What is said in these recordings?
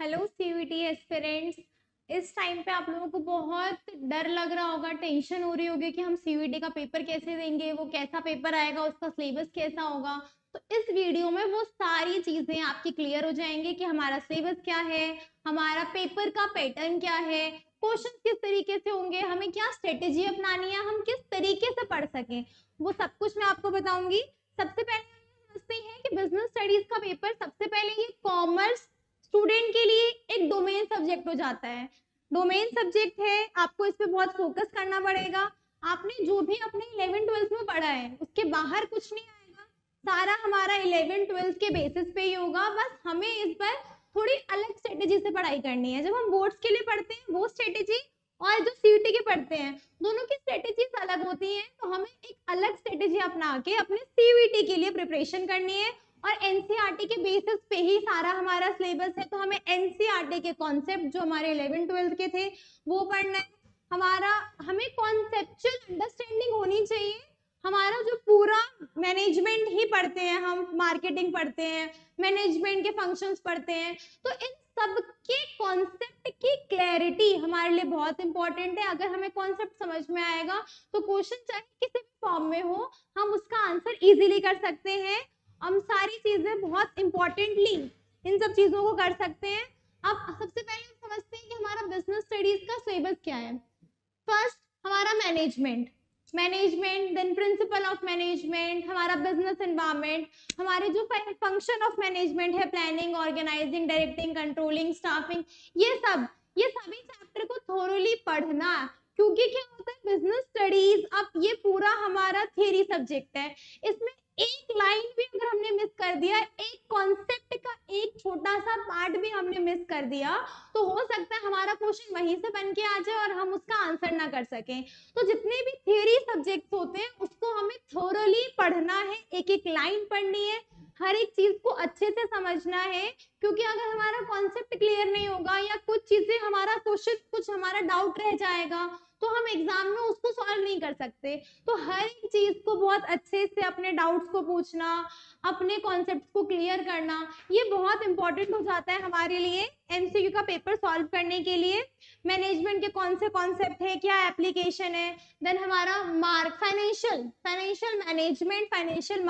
Hello CVT aspirants. इस time पे आप लोगों को बहुत डर लग रहा होगा, टेंशन हो रही होगी कि हम सीवीटी का पेपर कैसे देंगे, वो कैसा पेपर आएगा, उसका सिलेबस कैसा होगा। तो इस वीडियो में वो सारी चीजें आपकी क्लियर हो जाएंगी कि हमारा सिलेबस क्या है, हमारा पेपर का पैटर्न क्या है, क्वेश्चन किस तरीके से होंगे, हमें क्या स्ट्रेटेजी अपनानी है, हम किस तरीके से पढ़ सकें, वो सब कुछ मैं आपको बताऊंगी। सबसे पहले समझते हैं कि बिजनेस स्टडीज का पेपर सबसे पहले ये कॉमर्स स्टूडेंट के लिए एक डोमेन सब्जेक्ट हो जाता है। डोमेन सब्जेक्ट है, आपको इस पे बहुत फोकस करना पड़ेगा। आपने जो भी अपने 11th-12th में पढ़ा है उसके बाहर कुछ नहीं आएगा, सारा हमारा 11th-12th के बेसिस पे ही होगा। बस हमें इस पर थोड़ी अलग स्ट्रेटेजी से पढ़ाई करनी है। जब हम बोर्ड्स के लिए पढ़ते हैं वो स्ट्रेटेजी और जो सीयूटी के पढ़ते हैं दोनों की स्ट्रेटेजीज अलग होती हैं, तो हमें एक अलग स्ट्रेटेजी अपना के अपने सीयूटी के लिए प्रिपरेशन करनी है। और एनसीईआरटी के बेसिस पे ही सारा हमारा सिलेबस है, तो हमें एनसीईआरटी के कॉन्सेप्ट जो हमारे 11th-12th के थे वो पढ़ना है। हमें कॉन्सेप्चुअल अंडरस्टैंडिंग होनी चाहिए। हमारा जो पूरा मैनेजमेंट ही पढ़ते हैं, हम मार्केटिंग पढ़ते हैं, मैनेजमेंट के फंक्शंस पढ़ते हैं, तो इन सब के कॉन्सेप्ट की क्लैरिटी हमारे लिए बहुत इंपॉर्टेंट है। अगर हमें कॉन्सेप्ट समझ में आएगा तो क्वेश्चन चाहे किसी भी फॉर्म में हो, हम उसका आंसर इजीली कर सकते हैं। हम सारी चीजें बहुत इंपॉर्टेंटली इन सब चीजों को कर सकते हैं। अब सबसे पहले हम समझते हैं कि हमारा बिजनेस स्टडीज का सिलेबस क्या है। फर्स्ट हमारा management then principle of management, हमारा बिजनेस एनवायरनमेंट, हमारे जो फंक्शन ऑफ मैनेजमेंट है, planning, organising, directing, controlling, staffing, ये सभी चैप्टर को थोरोली पढ़ना। क्योंकि क्या होता है बिजनेस स्टडीज, अब ये पूरा हमारा थियरी सब्जेक्ट है, इसमें एक लाइन भी अगर हमने मिस कर दिया, एक कॉन्सेप्ट का एक छोटा सा पार्ट भी हमने मिस कर दिया, तो हो सकता है हमारा क्वेश्चन वहीं से बन के आ जाए और हम उसका आंसर ना कर सकें। तो जितने भी थियरी सब्जेक्ट्स होते हैं उसको हमें थोरली पढ़ना है, एक एक लाइन पढ़नी है, हर एक चीज को अच्छे से समझना है। क्योंकि अगर हमारा कॉन्सेप्ट क्लियर नहीं होगा या कुछ चीजें हमारा क्वेश्चन कुछ हमारा डाउट रह जाएगा तो हम एग्जाम में उसको सॉल्व नहीं कर सकते। तो हर एक चीज को बहुत अच्छे से अपने डाउट्स को पूछना, अपने कॉन्सेप्ट को क्लियर करना, ये बहुत इंपॉर्टेंट हो जाता है हमारे लिए एमसीक्यू का पेपर सॉल्व करने के लिए। मैनेजमेंट के कौन से कॉन्सेप्ट है, क्या एप्लीकेशन है, देन हमारा financial management, financial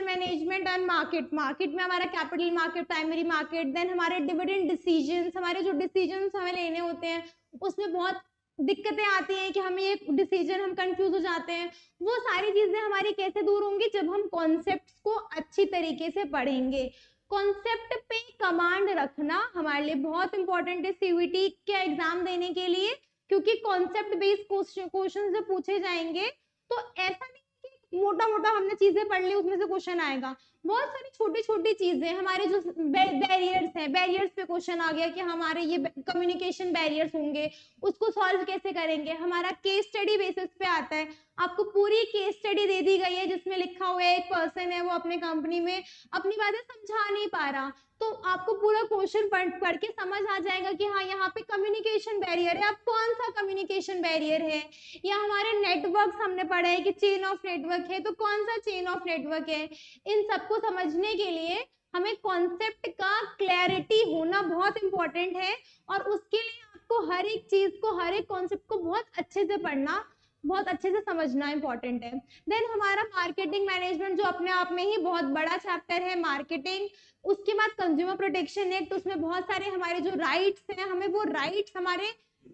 management and market में हमारा capital market, primary market, then हमारे डिविडेंड डिसीजंस, हमारे जो डिसीजंस हमें लेने होते हैं उसमें बहुत दिक्कतें आती हैं कि हमें ये डिसीजन हम कंफ्यूज हो जाते हैं। वो सारी चीजें हमारी कैसे दूर होंगी, जब हम कॉन्सेप्ट्स को अच्छी तरीके से पढ़ेंगे। कॉन्सेप्ट पे कमांड रखना हमारे लिए बहुत इंपॉर्टेंट है सीवीटी के एग्जाम देने के लिए। क्योंकि कॉन्सेप्ट बेस्ड क्वेश्चन जो पूछे जाएंगे तो ऐसा नहीं कि मोटा मोटा हमने चीजें पढ़ ली उसमें से क्वेश्चन आएगा। बहुत सारी छोटी छोटी चीजें, हमारे जो बैरियर्स हैं, बैरियर्स पे क्वेश्चन आ गया कि हमारे ये कम्युनिकेशन बैरियर्स होंगे, उसको सॉल्व कैसे करेंगे। हमारा केस स्टडी बेसिस पे आता है, आपको पूरी केस स्टडी दे दी गई है जिसमें लिखा हुआ है एक पर्सन है वो अपने कंपनी में अपनी बातें समझा नहीं पा रहा, तो आपको पूरा क्वेश्चन पढ़ के समझ आ जाएगा कि हाँ यहाँ पे कम्युनिकेशन बैरियर है, अब कौन सा कम्युनिकेशन बैरियर है। या हमारे नेटवर्क हमने पढ़ा है कि चेन ऑफ नेटवर्क है, तो कौन सा चेन ऑफ नेटवर्क है। इन सबको समझने के लिए हमें कॉन्सेप्ट का क्लैरिटी होना बहुत इंपॉर्टेंट है। और उसके लिए आपको हर एक चीज को, हर एक कॉन्सेप्ट को बहुत अच्छे से पढ़ना, बहुत अच्छे से समझना इंपॉर्टेंट है। देन हमारा मार्केटिंग मैनेजमेंट जो अपने आप में ही बहुत बड़ा चैप्टर है, मार्केटिंग। उसके बाद कंज्यूमर प्रोटेक्शन एक्ट, उसमें बहुत सारे हमारे जो राइट्स हैं, हमें वो राइट्स हमारे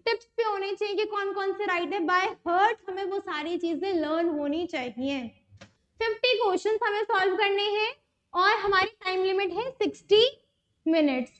टिप्स पे होने चाहिए कि कौन कौन से राइट है, बाय हार्ट हमें वो सारी चीजें लर्न होनी चाहिए। 50 क्वेश्चंस हमें सॉल्व करने हैं और हमारी टाइम लिमिट है 60 मिनट्स।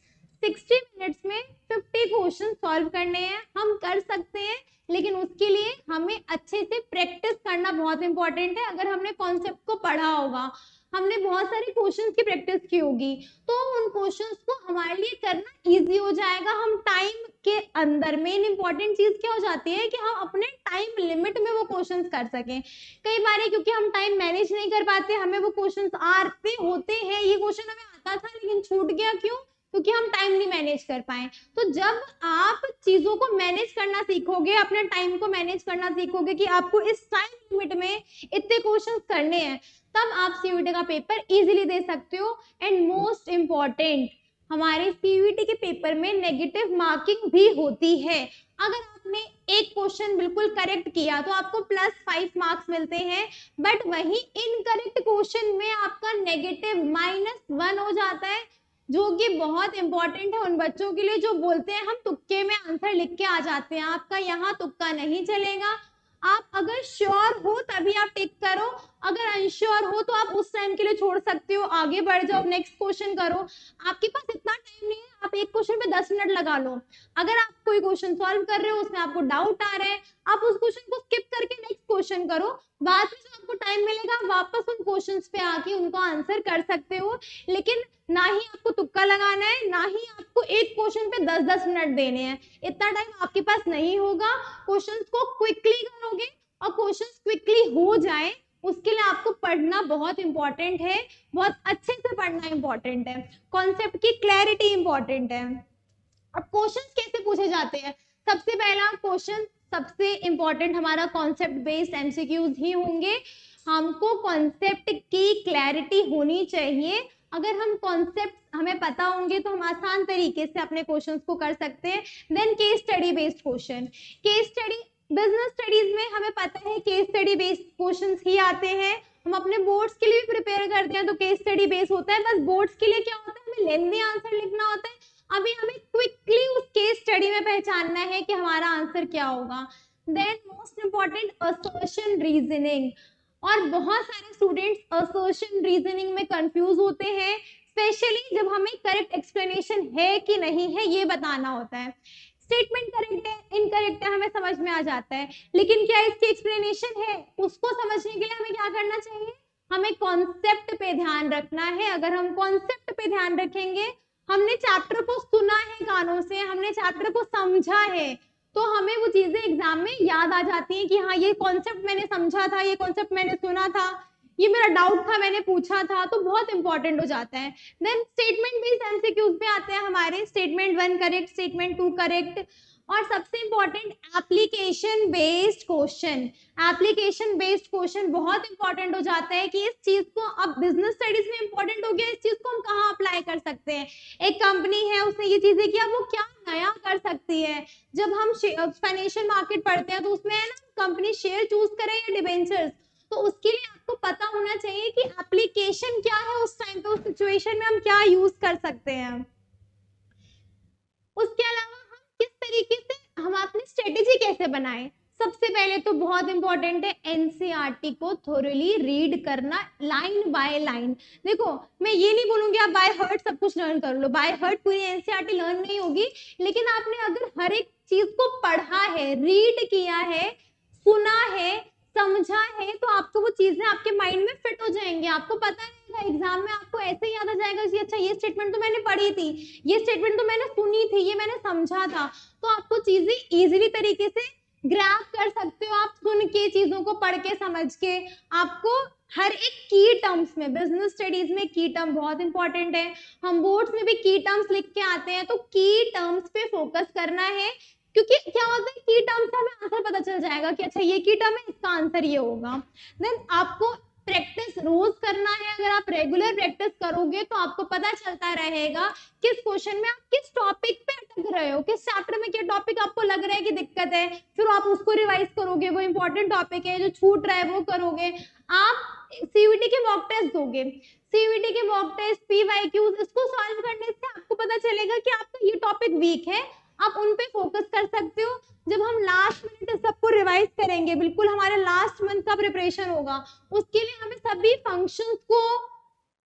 60 मिनट्स में 50 क्वेश्चन सॉल्व करने हैं, हम कर सकते हैं, लेकिन उसके लिए हमें अच्छे से प्रैक्टिस करना बहुत इंपॉर्टेंट है। अगर हमने कॉन्सेप्ट को पढ़ा होगा, हमने बहुत सारे क्वेश्चंस की प्रैक्टिस की होगी, तो उन क्वेश्चंस को हमारे लिए करना इजी हो जाएगा। हम टाइम के अंदर, मेन इंपॉर्टेंट चीज क्या हो जाती है कि हम अपने टाइम लिमिट में वो क्वेश्चंस कर सकें। कई बार क्योंकि हम टाइम मैनेज नहीं कर पाते, हमें वो क्वेश्चंस आते होते हैं, ये क्वेश्चन हमें आता था लेकिन छूट गया, क्यों? क्योंकि हम टाइम नहीं मैनेज कर पाए। तो जब आप चीजों को मैनेज करना सीखोगे, अपने टाइम को मैनेज करना सीखोगे कि आपको इस टाइम लिमिट में इतने क्वेश्चंस करने हैं, तब आप सीयूटी का पेपर इजीली दे सकते हो। एंड मोस्ट इंपॉर्टेंट, हमारे सीयूईटी के पेपर में नेगेटिव मार्किंग भी होती है। अगर आपने एक क्वेश्चन बिल्कुल करेक्ट किया तो आपको +5 मार्क्स मिलते हैं, बट वही इनकरेक्ट क्वेश्चन में आपका नेगेटिव -1 हो जाता है, जो कि बहुत इंपॉर्टेंट है उन बच्चों के लिए जो बोलते हैं हम तुक्के में आंसर लिख के आ जाते हैं। आपका यहाँ तुक्का नहीं चलेगा। आप अगर श्योर हो तभी आप टिक करो, अगर अनश्योर हो तो आप उस टाइम के लिए छोड़ सकते हो, आगे बढ़ जाओ, नेक्स्ट क्वेश्चन करो। आपके पास इतना टाइम नहीं है, आप एक क्वेश्चन पे 10 मिनट लगा लो। अगर आप कोई क्वेश्चन सॉल्व कर रहे हो, उसमें आपको डाउट आ रहा है, आप उस क्वेश्चन को स्किप करके नेक्स्ट क्वेश्चन करो। बाद में जब आपको टाइम मिलेगा वापस उन क्वेश्चंस पे आके उनको आंसर कर सकते हो। लेकिन ना ही आपको तुक्का लगाना है, ना ही आपको एक क्वेश्चन पे 10-10 मिनट देने हैं। इतना टाइम आपके पास नहीं होगा। क्वेश्चंस को क्विकली करोगे और क्वेश्चंस क्विकली हो जाए उसके लिए आपको पढ़ना बहुत इंपॉर्टेंट है, बहुत अच्छे से पढ़ना इंपॉर्टेंट है, कॉन्सेप्ट की क्लैरिटी इंपॉर्टेंट है। अब क्वेश्चंस कैसे पूछे जाते हैं? सबसे पहला क्वेश्चन, सबसे इंपॉर्टेंट हमारा कॉन्सेप्ट बेस्ड एमसीक्यूज ही होंगे। हमको कॉन्सेप्ट की क्लैरिटी होनी चाहिए। अगर हम कॉन्सेप्ट हमें पता होंगे तो हम आसान तरीके से अपने क्वेश्चंस को कर सकते हैं। Then case study based question, case study business studies में हमें पता है केस स्टडी बेस्ड क्वेश्चंस ही आते हैं। हम अपने बोर्ड्स के लिए भी प्रिपेयर करते हैं तो केस स्टडी बेस्ड होता है। बस बोर्ड्स के लिए क्या होता है, हमें लेंथी आंसर लिखना होता है। अभी हमें क्विकली उस केस स्टडी में पहचानना है कि हमारा आंसर क्या होगा। Then most important assertion reasoning, और बहुत सारे स्टूडेंट्स असर्शन रीजनिंग में कंफ्यूज होते हैं, स्पेशली जब हमें करेक्ट एक्सप्लेनेशन है कि नहीं है ये बताना होता है। स्टेटमेंट करेक्ट है इनकरेक्ट है हमें समझ में आ जाता है, लेकिन क्या इसकी एक्सप्लेनेशन है, उसको समझने के लिए हमें क्या करना चाहिए, हमें कॉन्सेप्ट पे ध्यान रखना है। अगर हम कॉन्सेप्ट पे ध्यान रखेंगे, हमने चैप्टर को सुना है कानों से, हमने चैप्टर को समझा है, तो हमें वो चीजें एग्जाम में याद आ जाती हैं कि हाँ ये कॉन्सेप्ट मैंने समझा था, ये कॉन्सेप्ट मैंने सुना था, ये मेरा डाउट था मैंने पूछा था, तो बहुत इंपॉर्टेंट हो जाता है। देन स्टेटमेंट बेस्ड एमसीक्यूज पे आते हैं हमारे, स्टेटमेंट 1 करेक्ट, स्टेटमेंट 2 करेक्ट, और सबसे important application based question. Application based question बहुत इंपॉर्टेंट हो जाता है कि इस चीज को, अब बिजनेस स्टडीज में इंपॉर्टेंट हो गया इस चीज को हम कहाँ अप्लाई कर सकते हैं। एक कंपनी है उसने ये चीजें किया, वो क्या नया कर सकती है। जब हम फाइनेंशियल मार्केट पढ़ते हैं तो उसमें है ना, कंपनी शेयर चूज करे या डिबेंचर्स, तो उसके लिए आपको पता होना चाहिए कि एप्लीकेशन क्या है उस टाइम पे, उस सिचुएशन में हम क्या यूज कर सकते हैं। उसके अलावा हम किस तरीके से, हम अपनी स्ट्रेटेजी कैसे बनाएं। सबसे पहले तो बहुत इंपॉर्टेंट है एनसीईआरटी को थोरली रीड करना, लाइन बाय लाइन। देखो मैं ये नहीं बोलूंगी आप बाय हार्ट सब कुछ लर्न कर लो, बाय हार्ट पूरी एनसीईआरटी लर्न नहीं होगी, लेकिन आपने अगर हर एक चीज को पढ़ा है, रीड किया है, सुना है, समझा है, तो आपको वो चीजें आपके माइंड में फिट हो जाएंगी। आपको पता रहेगा, एग्जाम में आपको ऐसे याद आ जाएगा कि अच्छा ये स्टेटमेंट तो मैंने पढ़ी थी, ये स्टेटमेंट तो मैंने सुनी थी, ये मैंने समझा था। तो आपको चीजें इजीली तरीके से ग्रैब कर सकते हो, आप सुन के, चीजों को पढ़ के, समझ के। आपको हर एक की टर्म्स में, बिजनेस स्टडीज में की टर्म बहुत इंपॉर्टेंट है। हम बोर्ड्स में भी की टर्म्स लिख के आते हैं, तो की टर्म्स पे फोकस करना है, क्योंकि क्या होता है की टर्म से हमें आंसर पता चल जाएगा कि अच्छा ये की टर्म है, इसका आंसर ये होगा। देन आपको प्रैक्टिस रोज करना है। अगर आप रेगुलर प्रैक्टिस करोगे तो आपको पता चलता रहेगा किस क्वेश्चन में आप किस टॉपिक पे अटक रहे हो, किस चैप्टर में क्या टॉपिक आपको लग रहा है कि दिक्कत है, फिर आप उसको रिवाइज करोगे, वो इंपॉर्टेंट टॉपिक है, जो छूट रहा है वो करोगे। आप सीयूईटी के मॉक टेस्ट दोगे, सीयूईटी के मॉक टेस्ट, पीवाईक्यूज, इसको सॉल्व करने से आपको पता चलेगा कि आपका ये टॉपिक वीक है, आप उन पे फोकस कर सकते हो। जब हम लास्ट मिनट सबको रिवाइज करेंगे, बिल्कुल हमारा लास्ट मंथ का प्रिपरेशन होगा, उसके लिए हमें सभी फंक्शंस को,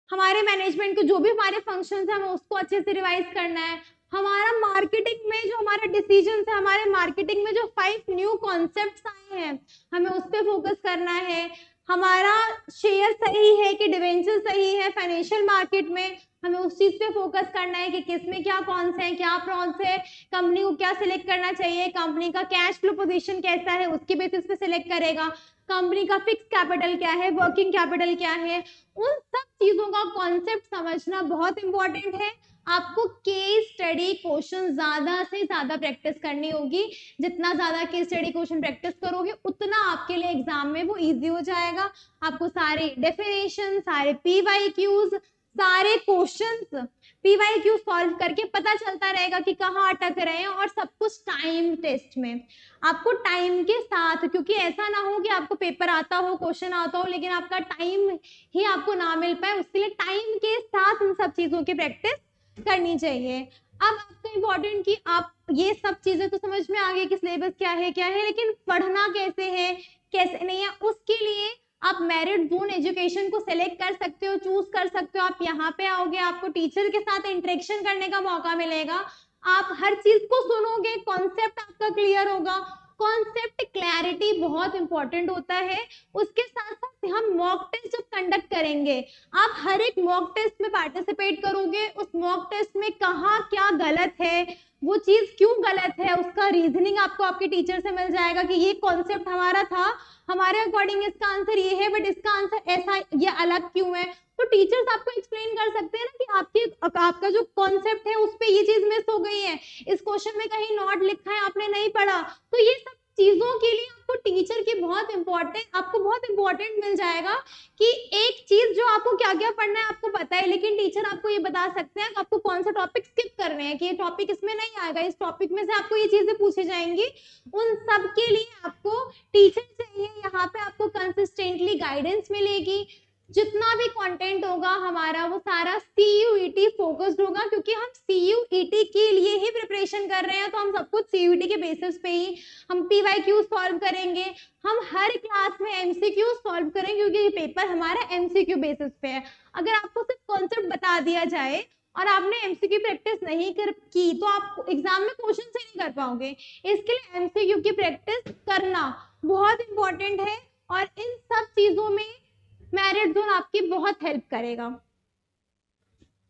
हमारे मैनेजमेंट को जो भी हमारे फंक्शंस है, हमें उसको अच्छे से रिवाइज करना है। हमारा मार्केटिंग में जो हमारा डिसीजन है, हमारे मार्केटिंग में जो 5 न्यू कॉन्सेप्ट्स आए हैं, हमें उस पर फोकस करना है। हमारा शेयर सही है कि डिवेंचर सही है फाइनेंशियल मार्केट में, हमें उस चीज पे फोकस करना है कि किसमें क्या कॉन्स है, क्या प्रॉन्स है, कंपनी को क्या सिलेक्ट करना चाहिए, कंपनी का कैश फ्लो पोजीशन कैसा है, उसके बेसिस पे सिलेक्ट करेगा, कंपनी का फिक्स कैपिटल क्या है, वर्किंग कैपिटल क्या है। उन सब चीजों का कॉन्सेप्ट समझना बहुत इंपॉर्टेंट है। आपको केस स्टडी क्वेश्चन ज्यादा से ज्यादा प्रैक्टिस करनी होगी। जितना ज्यादा केस स्टडी क्वेश्चन प्रैक्टिस करोगे उतना आपके लिए एग्जाम में वो इजी हो जाएगा। आपको सारे डेफिनेशन, सारे पीवाईक्यूज, सारे क्वेश्चंस पीवाईक्यू सॉल्व करके पता चलता रहेगा कि कहाँ अटक रहे हैं, और सब कुछ टाइम टेस्ट में आपको टाइम के साथ, क्योंकि ऐसा ना हो कि आपको पेपर आता हो, क्वेश्चन आता हो, लेकिन आपका टाइम ही आपको ना मिल पाए, उसके लिए टाइम के साथ इन सब चीजों की प्रैक्टिस करनी चाहिए। अब आपका इम्पोर्टेंट कि आप ये सब चीजें तो समझ में आ गई कि सिलेबस क्या है, लेकिन पढ़ना कैसे है कैसे नहीं है, उसके लिए आप मेरिट जोन एजुकेशन को सिलेक्ट कर सकते हो, चूज कर सकते हो। आप यहाँ पे आओगे, आपको टीचर के साथ इंटरेक्शन करने का मौका मिलेगा, आप हर चीज को सुनोगे, कॉन्सेप्ट आपका क्लियर होगा। कॉन्सेप्ट क्लैरिटी बहुत इंपॉर्टेंट होता है। उसके साथ साथ हम मॉक टेस्ट जब कंडक्ट करेंगे, आप हर एक मॉक टेस्ट में पार्टिसिपेट करोगे, उस मॉक टेस्ट में कहाँ क्या गलत है, वो चीज क्यों गलत है, उसका रीजनिंग आपको आपके टीचर से मिल जाएगा कि ये कॉन्सेप्ट हमारा था, हमारे अकॉर्डिंग इसका आंसर ये है, बट इसका आंसर ऐसा ये अलग क्यों है। तो टीचर्स आपको एक्सप्लेन कर सकते हैं ना कि आपका जो कॉन्सेप्ट है उस पे ये चीज मिस हो गई है, इस क्वेश्चन में कहीं नॉट लिखा है आपने नहीं पढ़ा। तो ये सब चीजों के लिए आपको टीचर की आपको बहुत इंपॉर्टेंट मिल जाएगा कि एक चीज जो आपको क्या क्या पढ़ना है आपको पता है, लेकिन टीचर आपको ये बता सकते हैं कि आपको कौन सा टॉपिक स्किप करने हैं, कि ये टॉपिक इसमें नहीं आएगा, इस टॉपिक में से आपको ये चीजें पूछी जाएंगी। उन सब के लिए आपको टीचर चाहिए। यहाँ पे आपको कंसिस्टेंटली गाइडेंस मिलेगी, जितना भी कंटेंट होगा हमारा वो सारा सीयूईटी फोकस्ड होगा, क्योंकि हम सीयूईटी के लिए ही प्रिपरेशन कर रहे हैं, तो हम सब कुछ सीयूईटी के बेसिस पे ही हम पीवाईक्यू सॉल्व करेंगे, हम हर क्लास में एमसीक्यू सॉल्व करेंगे, क्योंकि ये पेपर हमारा एमसीक्यू बेसिस पे है। अगर आपको सिर्फ कॉन्सेप्ट बता दिया जाए और आपने एमसीक्यू प्रैक्टिस नहीं की तो आप एग्जाम में क्वेश्चन से नहीं कर पाओगे। इसके लिए एमसीक्यू की प्रैक्टिस करना बहुत इंपॉर्टेंट है, और इन सब चीजों में मेरिट जोन आपकी बहुत हेल्प करेगा।